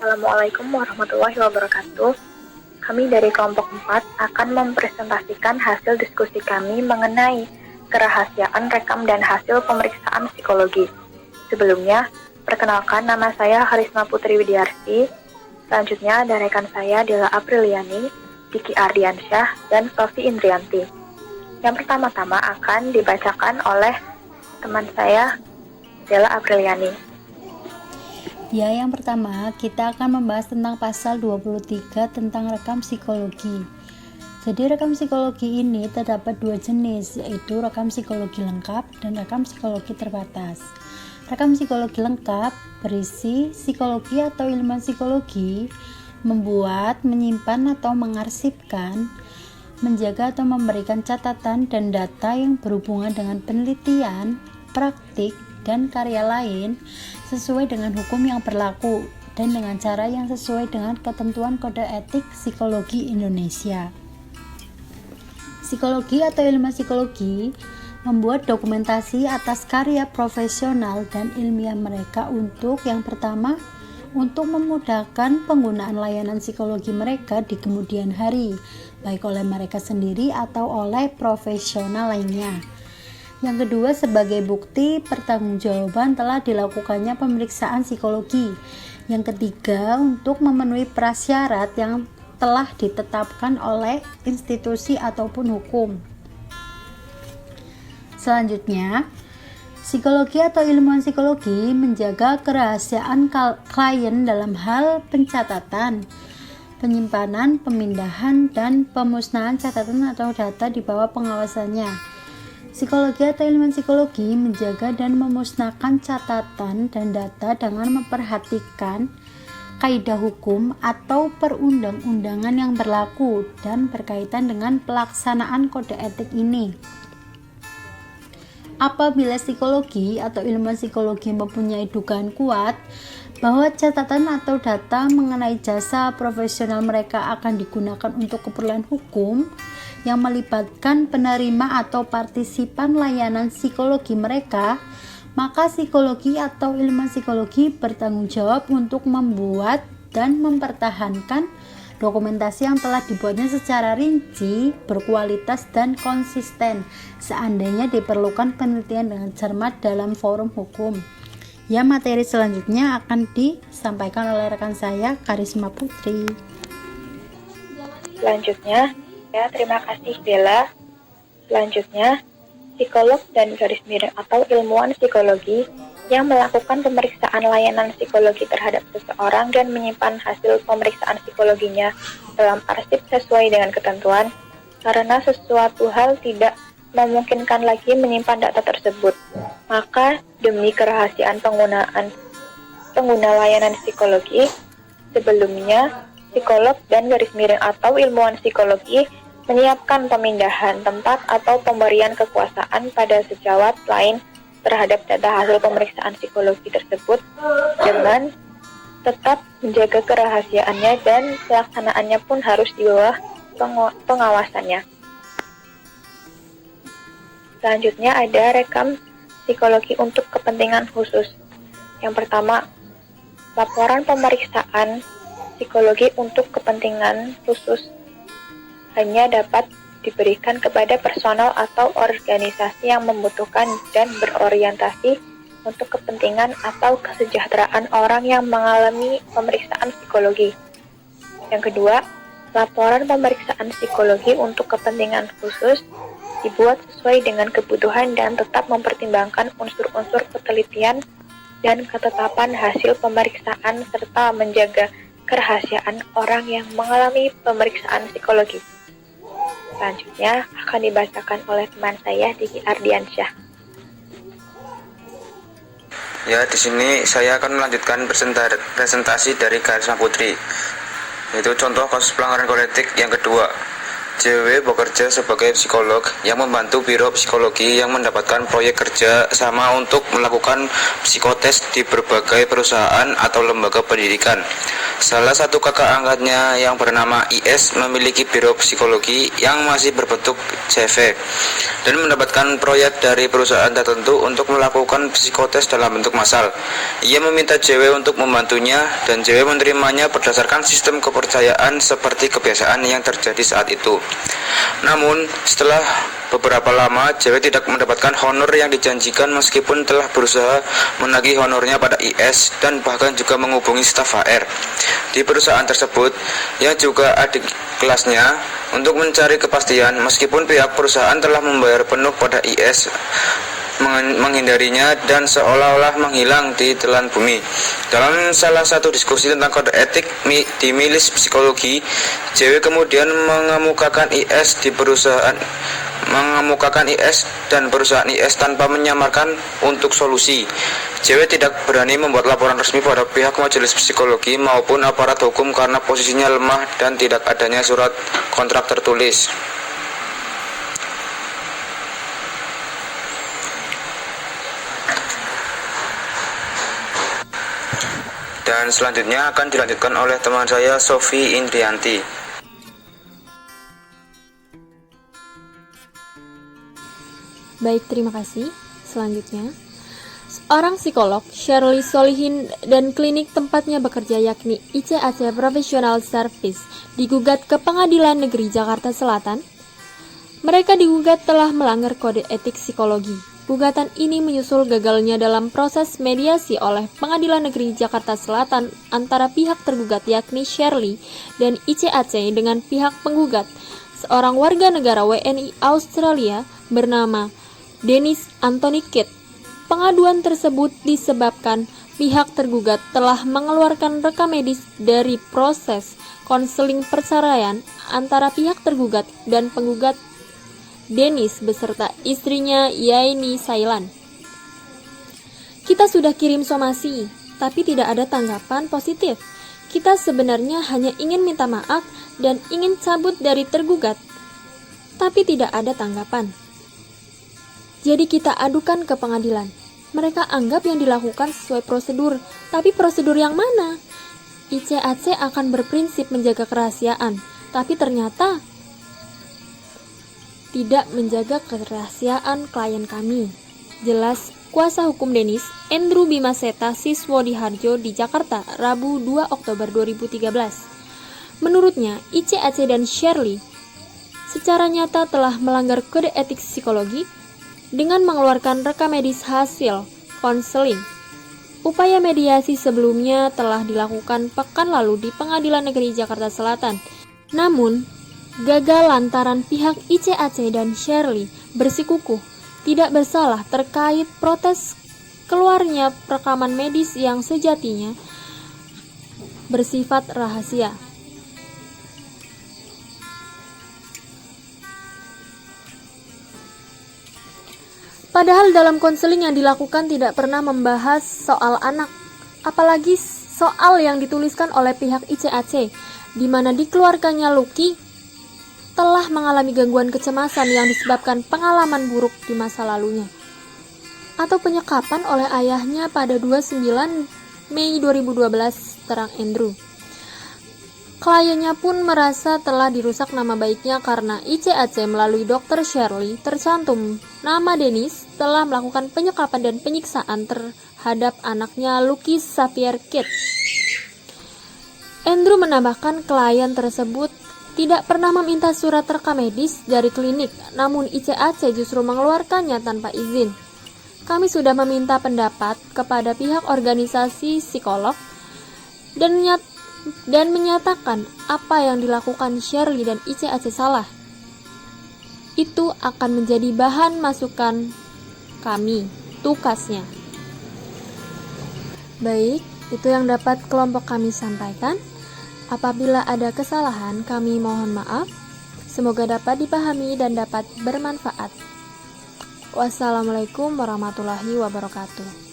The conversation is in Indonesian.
Assalamualaikum warahmatullahi wabarakatuh. Kami dari kelompok 4 akan mempresentasikan hasil diskusi kami mengenai kerahasiaan rekam dan hasil pemeriksaan psikologi. Sebelumnya, perkenalkan nama saya Harisma Putri Widiarti. Selanjutnya ada rekan saya Dela Apriliani, Diki Ardiansyah, dan Sofi Indrianti. Yang pertama-tama akan dibacakan oleh teman saya Dela Apriliani. Ya, yang pertama kita akan membahas tentang pasal 23 tentang rekam psikologi. Jadi rekam psikologi ini terdapat dua jenis, yaitu rekam psikologi lengkap dan rekam psikologi terbatas. Rekam psikologi lengkap berisi psikologi atau ilmuwan psikologi membuat, menyimpan atau mengarsipkan, menjaga atau memberikan catatan dan data yang berhubungan dengan penelitian, praktik, dan karya lain sesuai dengan hukum yang berlaku dan dengan cara yang sesuai dengan ketentuan Kode Etik Psikologi Indonesia. Psikologi atau ilmu psikologi membuat dokumentasi atas karya profesional dan ilmiah mereka untuk yang pertama, untuk memudahkan penggunaan layanan psikologi mereka di kemudian hari, baik oleh mereka sendiri atau oleh profesional lainnya. Yang kedua, sebagai bukti pertanggungjawaban telah dilakukannya pemeriksaan psikologi. Yang ketiga, untuk memenuhi prasyarat yang telah ditetapkan oleh institusi ataupun hukum. Selanjutnya, psikologi atau ilmuwan psikologi menjaga kerahasiaan klien dalam hal pencatatan, penyimpanan, pemindahan, dan pemusnahan catatan atau data di bawah pengawasannya. Psikologi atau ilmuwan psikologi menjaga dan memusnahkan catatan dan data dengan memperhatikan kaidah hukum atau perundang-undangan yang berlaku dan berkaitan dengan pelaksanaan kode etik ini. Apabila psikologi atau ilmuwan psikologi mempunyai dugaan kuat bahwa catatan atau data mengenai jasa profesional mereka akan digunakan untuk keperluan hukum yang melibatkan penerima atau partisipan layanan psikologi mereka, maka psikologi atau ilmuwan psikologi bertanggung jawab untuk membuat dan mempertahankan dokumentasi yang telah dibuatnya secara rinci, berkualitas, dan konsisten seandainya diperlukan penelitian dengan cermat dalam forum hukum. Ya, materi selanjutnya akan disampaikan oleh rekan saya, Karisma Putri. Selanjutnya, ya, terima kasih Bella. Selanjutnya, psikolog dan garis miring atau ilmuwan psikologi yang melakukan pemeriksaan layanan psikologi terhadap seseorang dan menyimpan hasil pemeriksaan psikologinya dalam arsip sesuai dengan ketentuan, karena sesuatu hal tidak memungkinkan lagi menyimpan data tersebut, maka demi kerahasiaan pengguna layanan psikologi, sebelumnya psikolog dan garis miring atau ilmuwan psikologi menyiapkan pemindahan tempat atau pemberian kekuasaan pada sejawat lain terhadap data hasil pemeriksaan psikologi tersebut dengan tetap menjaga kerahasiaannya dan pelaksanaannya pun harus di bawah pengawasannya. Selanjutnya ada rekam psikologi untuk kepentingan khusus. Yang pertama, laporan pemeriksaan psikologi untuk kepentingan khusus hanya dapat diberikan kepada personal atau organisasi yang membutuhkan dan berorientasi untuk kepentingan atau kesejahteraan orang yang mengalami pemeriksaan psikologi. Yang kedua, laporan pemeriksaan psikologi untuk kepentingan khusus dibuat sesuai dengan kebutuhan dan tetap mempertimbangkan unsur-unsur penelitian dan ketetapan hasil pemeriksaan serta menjaga kerahasiaan orang yang mengalami pemeriksaan psikologi. Selanjutnya akan dibacakan oleh teman saya Diki Ardiansyah. Ya, di sini saya akan melanjutkan presentasi dari Karisma Putri, yaitu contoh kasus pelanggaran kode etik yang kedua. JW bekerja sebagai psikolog yang membantu Biro Psikologi yang mendapatkan proyek kerja sama untuk melakukan psikotes di berbagai perusahaan atau lembaga pendidikan. Salah satu kakak angkatnya yang bernama IS memiliki biro psikologi yang masih berbentuk CV dan mendapatkan proyek dari perusahaan tertentu untuk melakukan psikotes dalam bentuk massal. Ia meminta JW untuk membantunya dan JW menerimanya berdasarkan sistem kepercayaan seperti kebiasaan yang terjadi saat itu. Namun, setelah beberapa lama, JW tidak mendapatkan honor yang dijanjikan meskipun telah berusaha menagih honornya pada IS dan bahkan juga menghubungi staf HR di perusahaan tersebut yang juga adik kelasnya untuk mencari kepastian meskipun pihak perusahaan telah membayar penuh pada IS menghindarinya dan seolah-olah menghilang di telan bumi. Dalam salah satu diskusi tentang kode etik di milis psikologi, JW kemudian mengemukakan IS dan perusahaan IS tanpa menyamarkan untuk solusi. JW tidak berani membuat laporan resmi pada pihak majelis psikologi maupun aparat hukum karena posisinya lemah dan tidak adanya surat kontrak tertulis. Dan selanjutnya akan dilanjutkan oleh teman saya Sofi Indrianti. Baik, terima kasih. Selanjutnya, seorang psikolog, Shirley Solihin, dan klinik tempatnya bekerja yakni ICAC Professional Service digugat ke Pengadilan Negeri Jakarta Selatan. Mereka digugat telah melanggar kode etik psikologi. Gugatan ini menyusul gagalnya dalam proses mediasi oleh Pengadilan Negeri Jakarta Selatan antara pihak tergugat yakni Shirley dan ICAC dengan pihak penggugat, seorang warga negara WNI Australia bernama Dennis Anthony Kidd. Pengaduan tersebut disebabkan pihak tergugat telah mengeluarkan rekam medis dari proses konseling perceraian antara pihak tergugat dan penggugat Dennis beserta istrinya Yaini Sailan. Kita sudah kirim somasi, tapi tidak ada tanggapan positif. Kita sebenarnya hanya ingin minta maaf dan ingin cabut dari tergugat, tapi tidak ada tanggapan. Jadi kita adukan ke pengadilan. Mereka anggap yang dilakukan sesuai prosedur, tapi prosedur yang mana? ICAC akan berprinsip menjaga kerahasiaan, tapi ternyata tidak menjaga kerahasiaan klien kami. Jelas kuasa hukum Dennis, Andrew Bimaseta Siswodiharjo di Jakarta, Rabu 2 Oktober 2013. Menurutnya, ICAC dan Shirley secara nyata telah melanggar kode etik psikologi dengan mengeluarkan rekam medis hasil konseling. Upaya mediasi sebelumnya telah dilakukan pekan lalu di Pengadilan Negeri Jakarta Selatan. Namun, gagal lantaran pihak ICAC dan Shirley bersikukuh tidak bersalah terkait protes keluarnya rekaman medis yang sejatinya bersifat rahasia. Padahal dalam konseling yang dilakukan tidak pernah membahas soal anak, apalagi soal yang dituliskan oleh pihak ICAC, di mana dikeluarkannya Lucky telah mengalami gangguan kecemasan yang disebabkan pengalaman buruk di masa lalunya, atau penyekapan oleh ayahnya pada 29 Mei 2012, terang Andrew. Kliennya pun merasa telah dirusak nama baiknya karena ICAC melalui Dr. Shirley tercantum nama Dennis telah melakukan penyekapan dan penyiksaan terhadap anaknya Lucky Xavier Kidd. Andrew menambahkan klien tersebut tidak pernah meminta surat rekam medis dari klinik, namun ICAC justru mengeluarkannya tanpa izin. Kami sudah meminta pendapat kepada pihak organisasi psikolog dan menyatakan apa yang dilakukan Shirley dan ICAC salah. Itu akan menjadi bahan masukan kami, tukasnya. Baik, itu yang dapat kelompok kami sampaikan. Apabila ada kesalahan, kami mohon maaf. Semoga dapat dipahami dan dapat bermanfaat. Wassalamualaikum warahmatullahi wabarakatuh.